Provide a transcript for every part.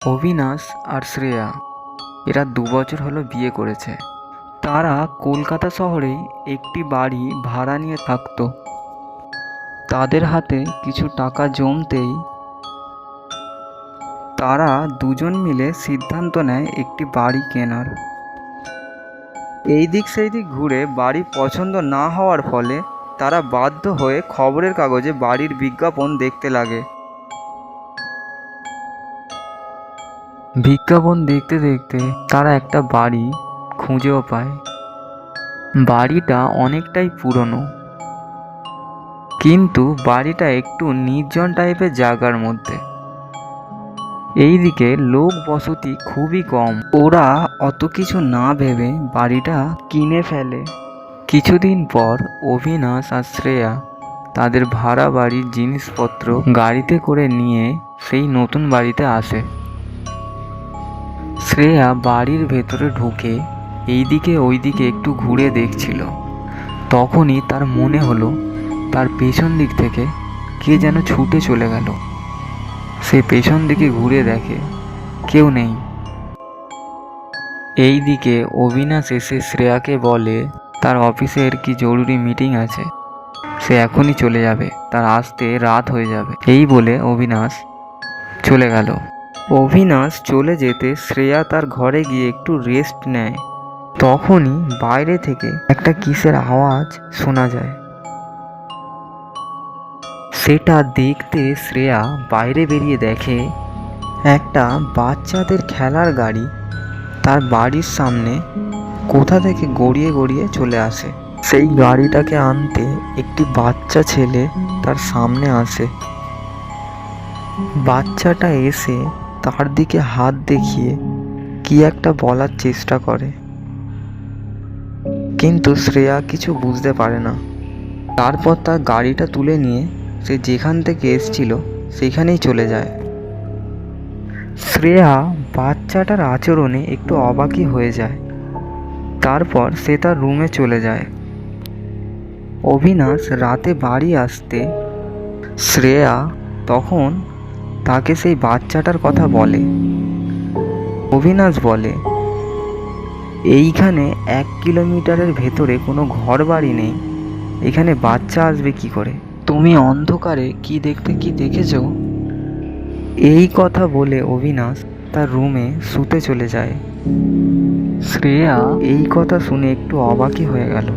অবিনাশ আর শ্রেয়া এরা ২ বছর হলো বিয়ে করেছে। তারা কলকাতা শহরেই একটি বাড়ি ভাড়া নিয়ে থাকতো। তাদের হাতে কিছু টাকা জমতেই তারা দুজন মিলে সিদ্ধান্ত নেয় একটি বাড়ি কেনার। এই দিক সেই দিক ঘুরে বাড়ি পছন্দ না হওয়ার ফলে তারা বাধ্য হয়ে খবরের কাগজে বাড়ির বিজ্ঞাপন দেখতে লাগে। বিজ্ঞাপন দেখতে দেখতে তারা একটা বাড়ি খুঁজেও পায়। বাড়িটা অনেকটাই পুরনো, কিন্তু বাড়িটা একটু নির্জন টাইপের জায়গার মধ্যে। এইদিকে লোক বসতি খুবই কম। ওরা অত কিছু না ভেবে বাড়িটা কিনে ফেলে। কিছুদিন পর অবিনাশ আর শ্রেয়া তাদের ভাড়া বাড়ির জিনিসপত্র গাড়িতে করে নিয়ে সেই নতুন বাড়িতে আসে। শ্রেয়া বাড়ির ভেতরে ঢুকে এইদিকে ওইদিকে একটু ঘুরে দেখছিল। তখনই তার মনে হলো তার পেছন দিক থেকে কে যেন ছুটে চলে গেল। সে পেছন দিকে ঘুরে দেখে কেউ নেই। এইদিকে অবিনাশ এসে শ্রেয়াকে বলে তার অফিসের কি জরুরি মিটিং আছে, সে এখনই চলে যাবে, তার আসতে রাত হয়ে যাবে। এই বলে অবিনাশ চলে গেল। অবিনাশ চলে যেতে শ্রেয়া তার ঘরে গিয়ে একটু রেস্ট নেয়। তখনই বাইরে থেকে একটা কিসের আওয়াজ শোনা যায়। সেটা দেখতে শ্রেয়া বাইরে বেরিয়ে দেখে একটা বাচ্চাদের খেলার গাড়ি তার বাড়ির সামনে কোথা থেকে গড়িয়ে গড়িয়ে চলে আসে। সেই গাড়িটাকে আনতে একটি বাচ্চা ছেলে তার সামনে আসে। বাচ্চাটা এসে তার দিকে হাত দেখিয়ে কি একটা বলার চেষ্টা করে, কিন্তু শ্রেয়া কিছু বুঝতে পারে না। তারপর তার গাড়িটা তুলে নিয়ে সে যেখান থেকে এসেছিল সেখানেই চলে যায়। শ্রেয়া বাচ্চাটার আচরণে একটু অবাকই হয়ে যায়। তারপর সে তার রুমে চলে যায়। অবিনাশ রাতে বাড়ি আসতে শ্রেয়া তখন তাকে সেই বাচ্চাটার কথা বলে। অবিনাশ বলে, এইখানে ১ কিলোমিটারের ভেতরে কোনো ঘর বাড়ি নেই, এখানে বাচ্চা আসবে কি করে? তুমি অন্ধকারে কি দেখেছো? এই কথা বলে অবিনাশ তার রুমে শুতে চলে যায়। শ্রেয়া এই কথা শুনে একটু অবাকই হয়ে গেল।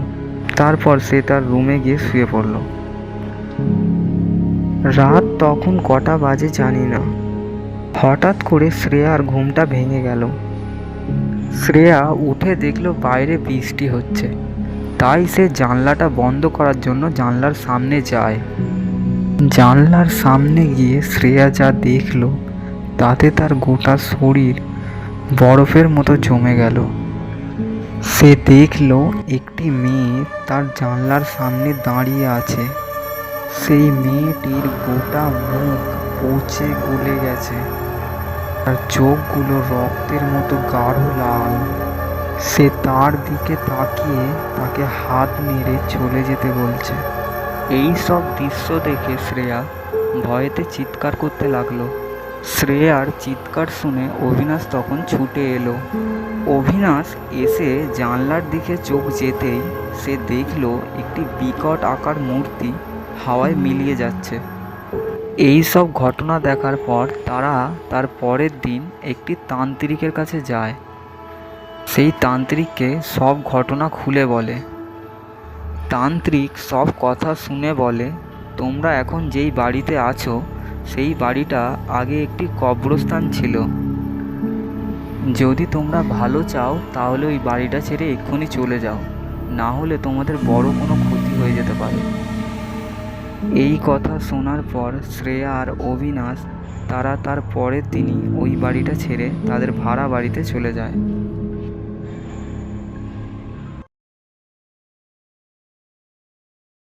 তারপর সে তার রুমে গিয়ে শুয়ে পড়ল। রাত তখন কটা বাজে জানি না। হঠাৎ করে শ্রেয়ার ঘুমটা ভেঙে গেল। শ্রেয়া উঠে দেখল বাইরে বৃষ্টি হচ্ছে। তাই সে জানলাটা বন্ধ করার জন্য জানলার সামনে যায়। জানলার সামনে গিয়ে শ্রেয়া যা দেখল তাতে তার গোটা শরীর বরফের মতো জমে গেল। সে দেখল একটি মেয়ে তার জানলার সামনে দাঁড়িয়ে আছে। সেই মেয়েটির গোটা মুখ পচে গলে গেছে, তার চোখগুলো রক্তের মতো গাঢ় লাল। সে তার দিকে তাকিয়ে তাকে হাত নেড়ে চলে যেতে বলছে। এই সব দৃশ্য দেখে শ্রেয়া ভয়েতে চিৎকার করতে লাগলো। শ্রেয়ার চিৎকার শুনে অবিনাশ তখন ছুটে এলো। অবিনাশ এসে জানলার দিকে চোখ যেতেই সে দেখল একটি বিকট আকার মূর্তি হাওয়ায় মিলিয়ে যাচ্ছে। এই সব ঘটনা দেখার পর তারা তার পরের দিন একটি তান্ত্রিকের কাছে যায়। সেই তান্ত্রিককে সব ঘটনা খুলে বলে। তান্ত্রিক সব কথা শুনে বলে, তোমরা এখন যেই বাড়িতে আছো সেই বাড়িটা আগে একটি কবরস্থান ছিল। যদি তোমরা ভালো চাও তাহলে ওই বাড়িটা ছেড়ে এক্ষুনি চলে যাও, না হলে তোমাদের বড় কোনো ক্ষতি হয়ে যেতে পারে। এই কথা শোনার পর শ্রেয়া আর অবিনাশ তারা তার পরের দিনই ওই বাড়িটা ছেড়ে তাদের ভাড়া বাড়িতে চলে যায়।